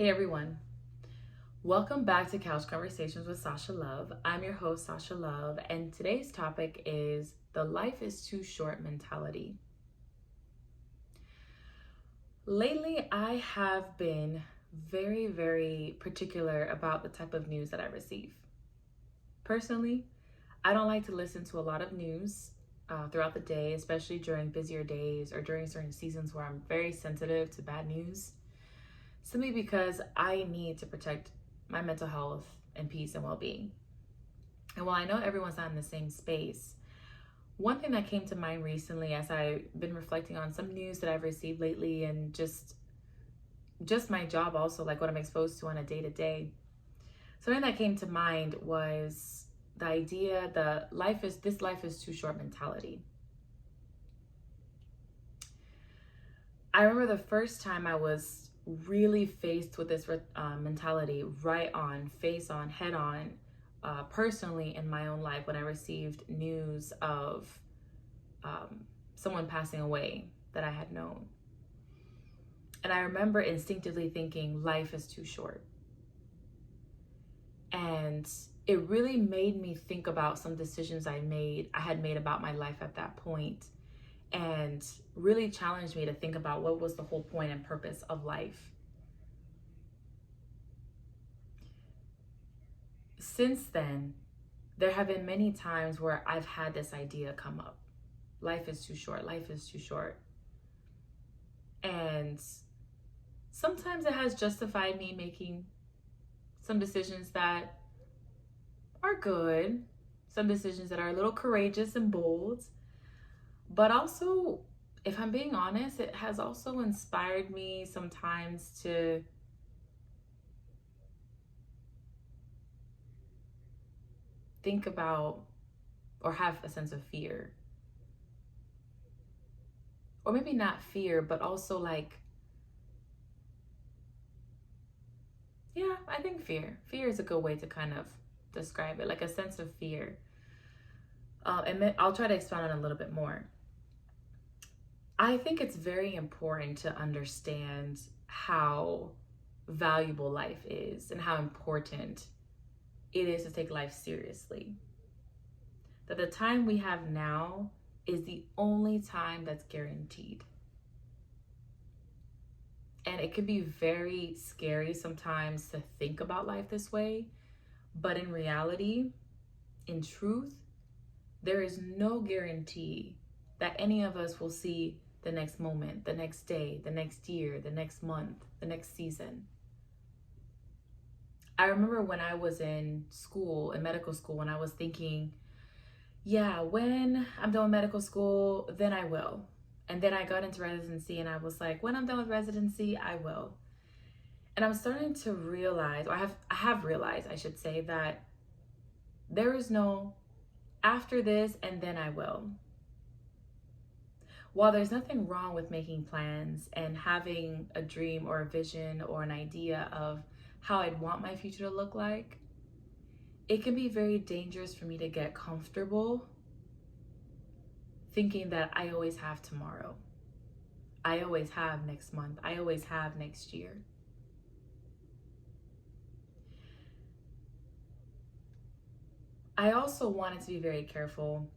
Hey everyone, welcome back to Couch Conversations with Sasha Love. I'm your host, Sasha Love, and today's topic is the life is too short mentality. Lately, I have been very particular about the type of news that I receive. Personally, I don't like to listen to a lot of news throughout the day, especially during busier days or during certain seasons where I'm very sensitive to bad news. Simply because I need to protect my mental health and peace and well-being. And while I know everyone's not in the same space, one thing that came to mind recently as I've been reflecting on some news that I've received lately and just my job also, like what I'm exposed to on a day-to-day, something that came to mind was the idea that this life is too short mentality. I remember the first time I was really faced with this mentality face on, head on, personally in my own life when I received news of someone passing away that I had known. And I remember instinctively thinking, life is too short. And it really made me think about some decisions I had made about my life at that point, and really challenged me to think about what was the whole point and purpose of life. Since then, there have been many times where I've had this idea come up. Life is too short, life is too short. And sometimes it has justified me making some decisions that are good, some decisions that are a little courageous and bold. But also, if I'm being honest, it has also inspired me sometimes to think about or have a sense of fear. Or maybe not fear, but also I think fear. Fear is a good way to kind of describe it, like a sense of fear. And I'll try to expound on it a little bit more. I think it's very important to understand how valuable life is and how important it is to take life seriously. That the time we have now is the only time that's guaranteed. And it can be very scary sometimes to think about life this way, but in reality, in truth, there is no guarantee that any of us will see the next moment, the next day, the next year, the next month, the next season. I remember when I was in medical school, when I was thinking, yeah, when I'm done with medical school, then I will. And then I got into residency and I was like, when I'm done with residency, I will. And I'm starting to realize, or I have realized, I should say, that there is no after this and then I will. While there's nothing wrong with making plans and having a dream or a vision or an idea of how I'd want my future to look like, it can be very dangerous for me to get comfortable thinking that I always have tomorrow. I always have next month. I always have next year. I also wanted to be very careful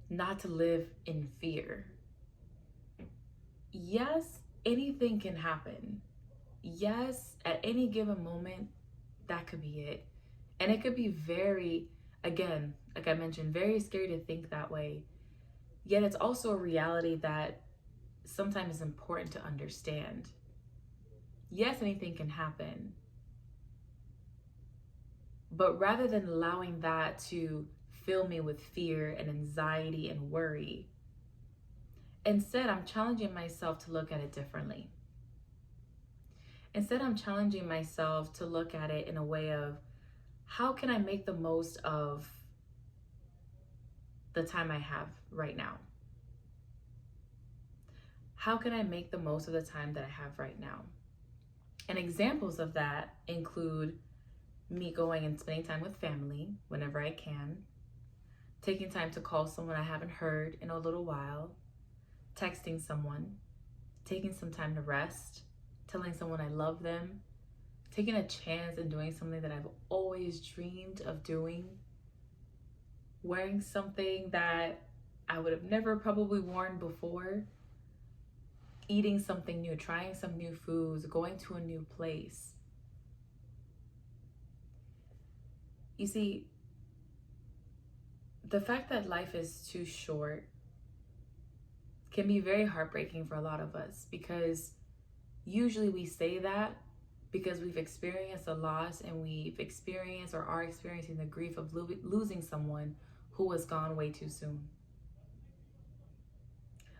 not to live in fear. Yes, anything can happen. Yes, at any given moment, that could be it. And it could be very, again, like I mentioned, very scary to think that way. Yet it's also a reality that sometimes is important to understand. Yes, anything can happen. But rather than allowing that to fill me with fear and anxiety and worry, instead, I'm challenging myself to look at it differently. Instead, I'm challenging myself to look at it in a way of, how can I make the most of the time I have right now? How can I make the most of the time that I have right now? And examples of that include me going and spending time with family whenever I can, taking time to call someone I haven't heard in a little while, texting someone, taking some time to rest, telling someone I love them, taking a chance and doing something that I've always dreamed of doing, wearing something that I would have never probably worn before, eating something new, trying some new foods, going to a new place. You see, the fact that life is too short can be very heartbreaking for a lot of us, because usually we say that because we've experienced a loss and we've experienced or are experiencing the grief of losing someone who was gone way too soon,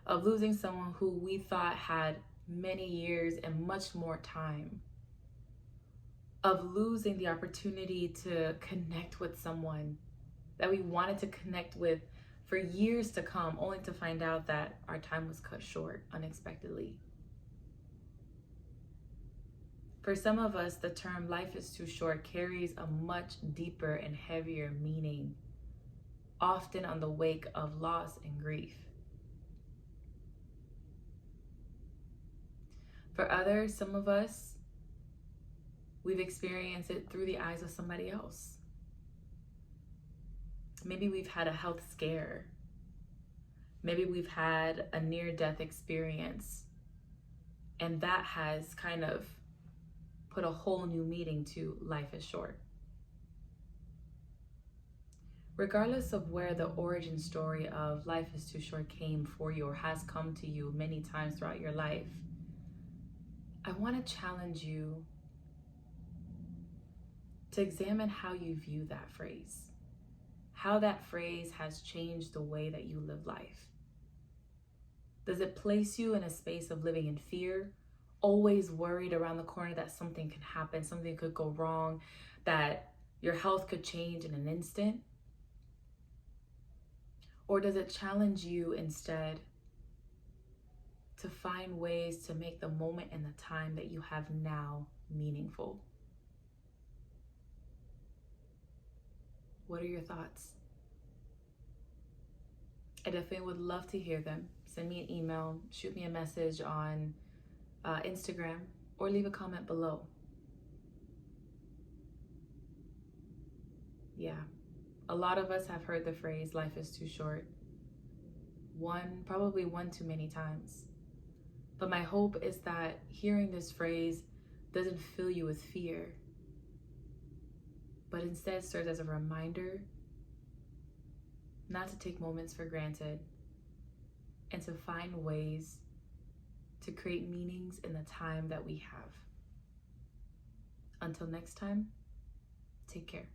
of losing someone who we thought had many years and much more time, of losing the opportunity to connect with someone that we wanted to connect with for years to come, only to find out that our time was cut short unexpectedly. For some of us, the term life is too short carries a much deeper and heavier meaning, often on the wake of loss and grief. For others, some of us, we've experienced it through the eyes of somebody else. Maybe we've had a health scare. Maybe we've had a near-death experience, and that has kind of put a whole new meaning to life is short. Regardless of where the origin story of life is too short came for you or has come to you many times throughout your life, I want to challenge you to examine how you view that phrase, how that phrase has changed the way that you live life. Does it place you in a space of living in fear, always worried around the corner that something can happen, something could go wrong, that your health could change in an instant? Or does it challenge you instead to find ways to make the moment and the time that you have now meaningful? What are your thoughts? I definitely would love to hear them. Send me an email, shoot me a message on Instagram, or leave a comment below. Yeah, a lot of us have heard the phrase life is too short. Probably one too many times. But my hope is that hearing this phrase doesn't fill you with fear, but instead serves as a reminder not to take moments for granted and to find ways to create meanings in the time that we have. Until next time, take care.